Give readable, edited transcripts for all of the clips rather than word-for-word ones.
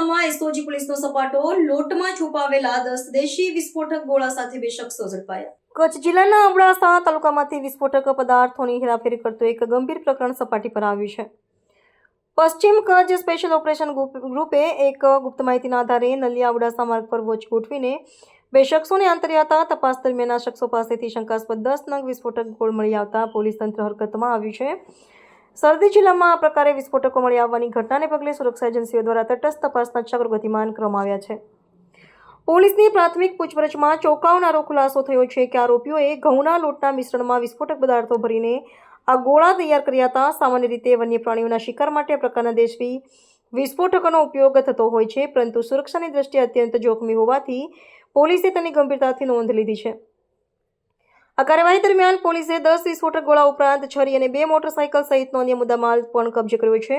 જિલ્લામાં એસઓજી પોલીસનો સપાટો, લોટમાં છુપાવેલા 10 દેશી વિસ્ફોટક ગોળા સાથે 2 શખ્સો ઝડપાયા. કચ્છ જિલ્લાના અબડાસા તાલુકામાંથી વિસ્ફોટક પદાર્થોની હેરાફેરી કરતું એક ગંભીર પ્રકરણ સપાટી પર આવ્યું છે. પશ્ચિમ કચ્છ સ્પેશિયલ ઓપરેશન ગ્રુપે એક ગુપ્ત માહિતીના આધારે નલિયા અબડાસા માર્ગ પર વોચ ગોઠવીને 2 શખ્સોને આંતર્યા હતા. તપાસ દરમિયાન આ શખ્સો પાસેથી શંકાસ્પદ 10 નંગ વિસ્ફોટક ગોળ મળી આવતા પોલીસ તંત્ર હરકતમાં આવ્યું છે. સરહદી જિલ્લામાં આ પ્રકારે વિસ્ફોટકો મળી આવવાની ઘટનાને પગલે સુરક્ષા એજન્સીઓ દ્વારા તટસ્થ તપાસના ચક્રો ગતિમાન કરવામાં આવ્યા છે. પોલીસની પ્રાથમિક પૂછપરછમાં ચોંકાવનારો ખુલાસો થયો છે કે આરોપીઓએ ઘઉંના લોટના મિશ્રણમાં વિસ્ફોટક પદાર્થો ભરીને આ ગોળા તૈયાર કર્યા હતા. સામાન્ય રીતે વન્ય પ્રાણીઓના શિકાર માટે આ પ્રકારના દેશી વિસ્ફોટકોનો ઉપયોગ થતો હોય છે, પરંતુ સુરક્ષાની દ્રષ્ટિએ અત્યંત જોખમી હોવાથી પોલીસે તેની ગંભીરતાથી નોંધ લીધી છે. આ કાર્યવાહી દરમિયાન પોલીસે 10 વિસ્ફોટક ગોળા ઉપરાંત છરી અને 2 મોટરસાયકલ સહિતનો અન્ય મુદ્દામાલ પણ કબજે કર્યો છે.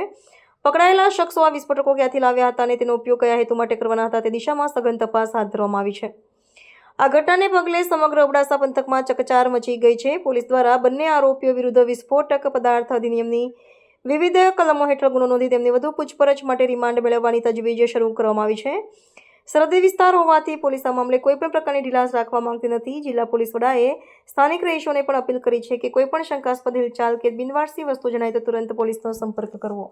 પકડાયેલા શખ્સો આ વિસ્ફોટકો ક્યાંથી લાવ્યા હતા અને તેનો ઉપયોગ કયા હેતુ માટે કરવાના હતા તે દિશામાં સઘન તપાસ હાથ ધરવામાં આવી છે. આ ઘટનાને પગલે સમગ્ર અબડાસા પંથકમાં ચકચાર મચી ગઈ છે. પોલીસ દ્વારા બંને આરોપીઓ વિરુદ્ધ વિસ્ફોટક પદાર્થ અધિનિયમની વિવિધ કલમો હેઠળ ગુનો નોંધી તેમને વધુ પૂછપરછ માટે રિમાન્ડ મેળવવાની તજવીજ શરૂ કરવામાં આવી છે. સરહદી વિસ્તાર હોવાથી પોલીસ આ મામલે કોઈપણ પ્રકારની ઢીલાસ રાખવા માંગતી નથી. જિલ્લા પોલીસ વડાએ સ્થાનિક રહીશોને પણ અપીલ કરી છે કે કોઈપણ શંકાસ્પદ હિલચાલ કે બિનવારસી વસ્તુ જણાય તો તુરંત પોલીસનો સંપર્ક કરવો.